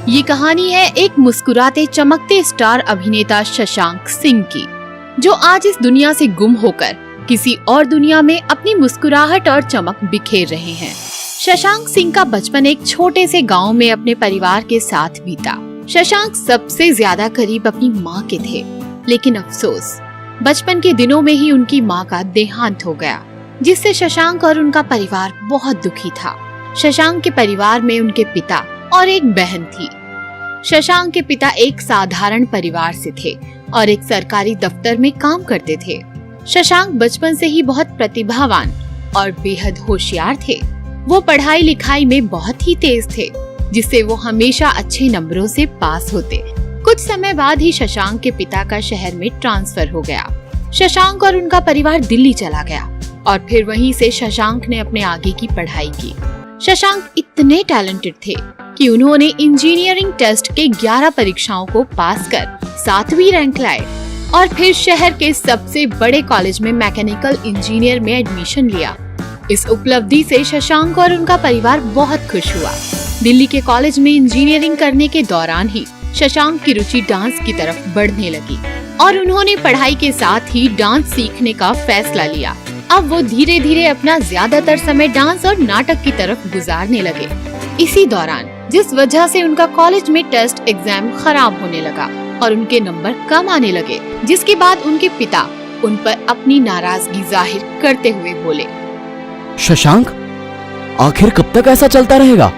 ये कहानी है एक मुस्कुराते चमकते स्टार अभिनेता शशांक सिंह की, जो आज इस दुनिया से गुम होकर किसी और दुनिया में अपनी मुस्कुराहट और चमक बिखेर रहे हैं। शशांक सिंह का बचपन एक छोटे से गांव में अपने परिवार के साथ बीता। शशांक सबसे ज्यादा करीब अपनी माँ के थे, लेकिन अफसोस बचपन के दिनों में ही उनकी माँ का देहांत हो गया, जिससे शशांक और उनका परिवार बहुत दुखी था। शशांक के परिवार में उनके पिता और एक बहन थी। शशांक के पिता एक साधारण परिवार से थे और एक सरकारी दफ्तर में काम करते थे। शशांक बचपन से ही बहुत प्रतिभावान और बेहद होशियार थे। वो पढ़ाई लिखाई में बहुत ही तेज थे, जिससे वो हमेशा अच्छे नंबरों से पास होते। कुछ समय बाद ही शशांक के पिता का शहर में ट्रांसफर हो गया। शशांक और उनका परिवार दिल्ली चला गया और फिर वहीं से शशांक ने अपने आगे की पढ़ाई की। शशांक इतने टैलेंटेड थे कि उन्होंने इंजीनियरिंग टेस्ट के 11 परीक्षाओं को पास कर 7वीं रैंक लाए और फिर शहर के सबसे बड़े कॉलेज में मैकेनिकल इंजीनियर में एडमिशन लिया। इस उपलब्धि से शशांक और उनका परिवार बहुत खुश हुआ। दिल्ली के कॉलेज में इंजीनियरिंग करने के दौरान ही शशांक की रुचि डांस की तरफ बढ़ने लगी और उन्होंने पढ़ाई के साथ ही डांस सीखने का फैसला लिया। अब वो धीरे धीरे अपना ज्यादातर समय डांस और नाटक की तरफ गुजारने लगे। इसी दौरान जिस वजह से उनका कॉलेज में टेस्ट एग्जाम खराब होने लगा और उनके नंबर कम आने लगे, जिसके बाद उनके पिता उन पर अपनी नाराजगी जाहिर करते हुए बोले, शशांक, आखिर कब तक ऐसा चलता रहेगा?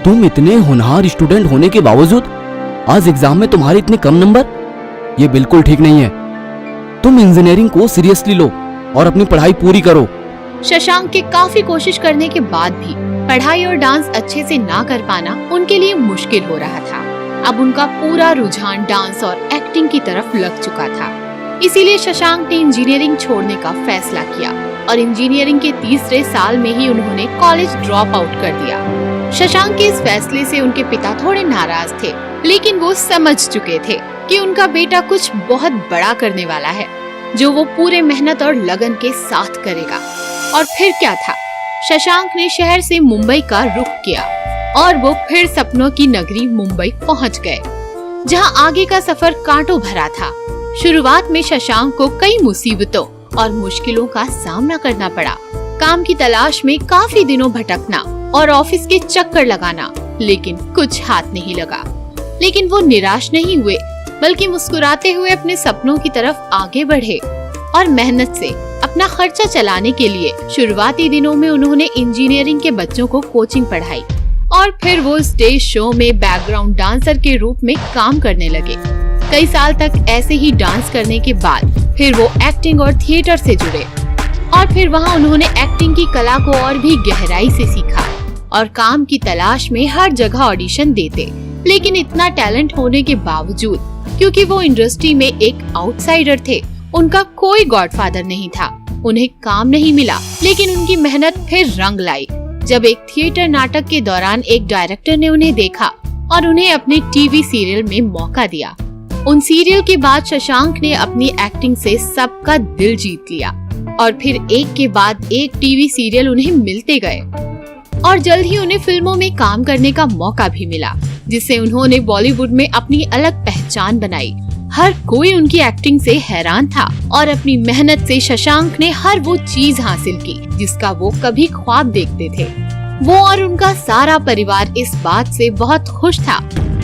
तुम इतने होनहार स्टूडेंट होने के बावजूद आज एग्जाम में तुम्हारे इतने कम नंबर, ये बिल्कुल ठीक नहीं है। तुम इंजीनियरिंग को सीरियसली लो और अपनी पढ़ाई पूरी करो। शशांक के काफी कोशिश करने के बाद भी पढ़ाई और डांस अच्छे से ना कर पाना उनके लिए मुश्किल हो रहा था। अब उनका पूरा रुझान डांस और एक्टिंग की तरफ लग चुका था। इसीलिए शशांक ने इंजीनियरिंग छोड़ने का फैसला किया और इंजीनियरिंग के तीसरे साल में ही उन्होंने कॉलेज ड्रॉप आउट कर दिया। शशांक के इस फैसले से उनके पिता थोड़े नाराज थे, लेकिन वो समझ चुके थे कि उनका बेटा कुछ बहुत बड़ा करने वाला है, जो वो पूरे मेहनत और लगन के साथ करेगा। और फिर क्या था, शशांक ने शहर से मुंबई का रुख किया और वो फिर सपनों की नगरी मुंबई पहुंच गए, जहां आगे का सफर कांटों भरा था। शुरुआत में शशांक को कई मुसीबतों और मुश्किलों का सामना करना पड़ा। काम की तलाश में काफी दिनों भटकना और ऑफिस के चक्कर लगाना, लेकिन कुछ हाथ नहीं लगा। लेकिन वो निराश नहीं हुए, बल्कि मुस्कुराते हुए अपने सपनों की तरफ आगे बढ़े और मेहनत से अपना खर्चा चलाने के लिए शुरुआती दिनों में उन्होंने इंजीनियरिंग के बच्चों को कोचिंग पढ़ाई और फिर वो स्टेज शो में बैकग्राउंड डांसर के रूप में काम करने लगे। कई साल तक ऐसे ही डांस करने के बाद फिर वो एक्टिंग और थिएटर से जुड़े और फिर वहाँ उन्होंने एक्टिंग की कला को और भी गहराई से सीखा और काम की तलाश में हर जगह ऑडिशन देते। लेकिन इतना टैलेंट होने के बावजूद, क्योंकि वो इंडस्ट्री में एक आउटसाइडर थे, उनका कोई गॉडफादर नहीं था, उन्हें काम नहीं मिला। लेकिन उनकी मेहनत फिर रंग लाई जब एक थिएटर नाटक के दौरान एक डायरेक्टर ने उन्हें देखा और उन्हें अपने टीवी सीरियल में मौका दिया। उन सीरियल के बाद शशांक ने अपनी एक्टिंग से सबका दिल जीत लिया और फिर एक के बाद एक टीवी सीरियल उन्हें मिलते गए और जल्द ही उन्हें फिल्मों में काम करने का मौका भी मिला, जिससे उन्होंने बॉलीवुड में अपनी अलग पहचान बनाई। हर कोई उनकी एक्टिंग से हैरान था और अपनी मेहनत से शशांक ने हर वो चीज हासिल की जिसका वो कभी ख्वाब देखते थे। वो और उनका सारा परिवार इस बात से बहुत खुश था,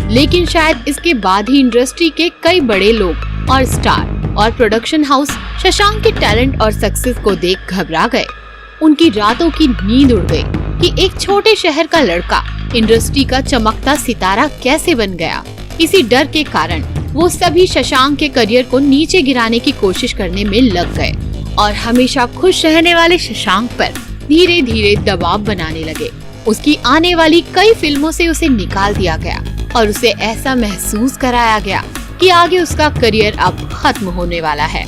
लेकिन शायद इसके बाद ही इंडस्ट्री के कई बड़े लोग और स्टार और प्रोडक्शन हाउस शशांक के टैलेंट और सक्सेस को देख घबरा गए। उनकी रातों की नींद उड़ गई कि एक छोटे शहर का लड़का इंडस्ट्री का चमकता सितारा कैसे बन गया। इसी डर के कारण वो सभी शशांक के करियर को नीचे गिराने की कोशिश करने में लग गए और हमेशा खुश रहने वाले शशांक पर धीरे धीरे दबाव बनाने लगे। उसकी आने वाली कई फिल्मों से उसे निकाल दिया गया और उसे ऐसा महसूस कराया गया कि आगे उसका करियर अब खत्म होने वाला है।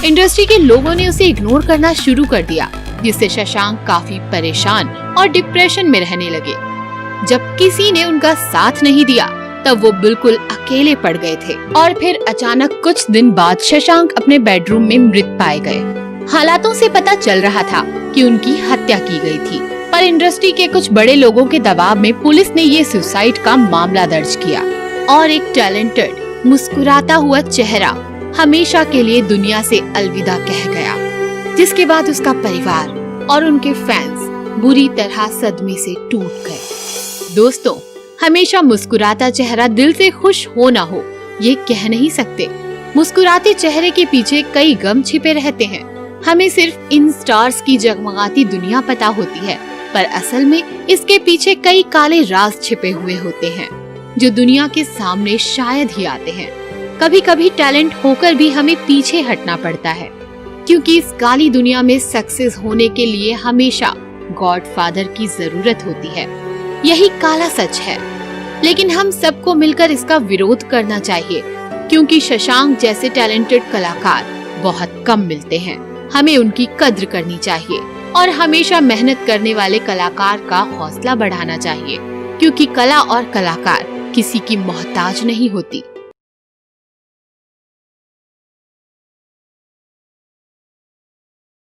इंडस्ट्री के लोगों ने उसे इग्नोर करना शुरू कर दिया, जिससे शशांक काफी परेशान और डिप्रेशन में रहने लगे। जब किसी ने उनका साथ नहीं दिया, तब वो बिल्कुल अकेले पड़ गए थे और फिर अचानक कुछ दिन बाद शशांक अपने बेडरूम में मृत पाए गए। हालातों से पता चल रहा था कि उनकी हत्या की गई थी। पर इंडस्ट्री के कुछ बड़े लोगों के दबाव में पुलिस ने ये सुसाइड का मामला दर्ज किया और एक टैलेंटेड मुस्कुराता हुआ चेहरा हमेशा के लिए दुनिया से अलविदा कह गया, जिसके बाद उसका परिवार और उनके फैंस बुरी तरह सदमे से टूट गए। दोस्तों, हमेशा मुस्कुराता चेहरा दिल से खुश हो ना हो ये कह नहीं सकते। मुस्कुराते चेहरे के पीछे कई गम छिपे रहते हैं। हमें सिर्फ इन स्टार्स की जगमगाती दुनिया पता होती है, पर असल में इसके पीछे कई काले राज छिपे हुए होते हैं जो दुनिया के सामने शायद ही आते हैं। कभी कभी टैलेंट होकर भी हमें पीछे हटना पड़ता है, क्योंकि इस काली दुनिया में सक्सेस होने के लिए हमेशा गॉडफादर की जरूरत होती है। यही काला सच है, लेकिन हम सबको मिलकर इसका विरोध करना चाहिए, क्योंकि शशांक जैसे टैलेंटेड कलाकार बहुत कम मिलते हैं। हमें उनकी कद्र करनी चाहिए और हमेशा मेहनत करने वाले कलाकार का हौसला बढ़ाना चाहिए, क्योंकि कला और कलाकार किसी की मोहताज नहीं होती।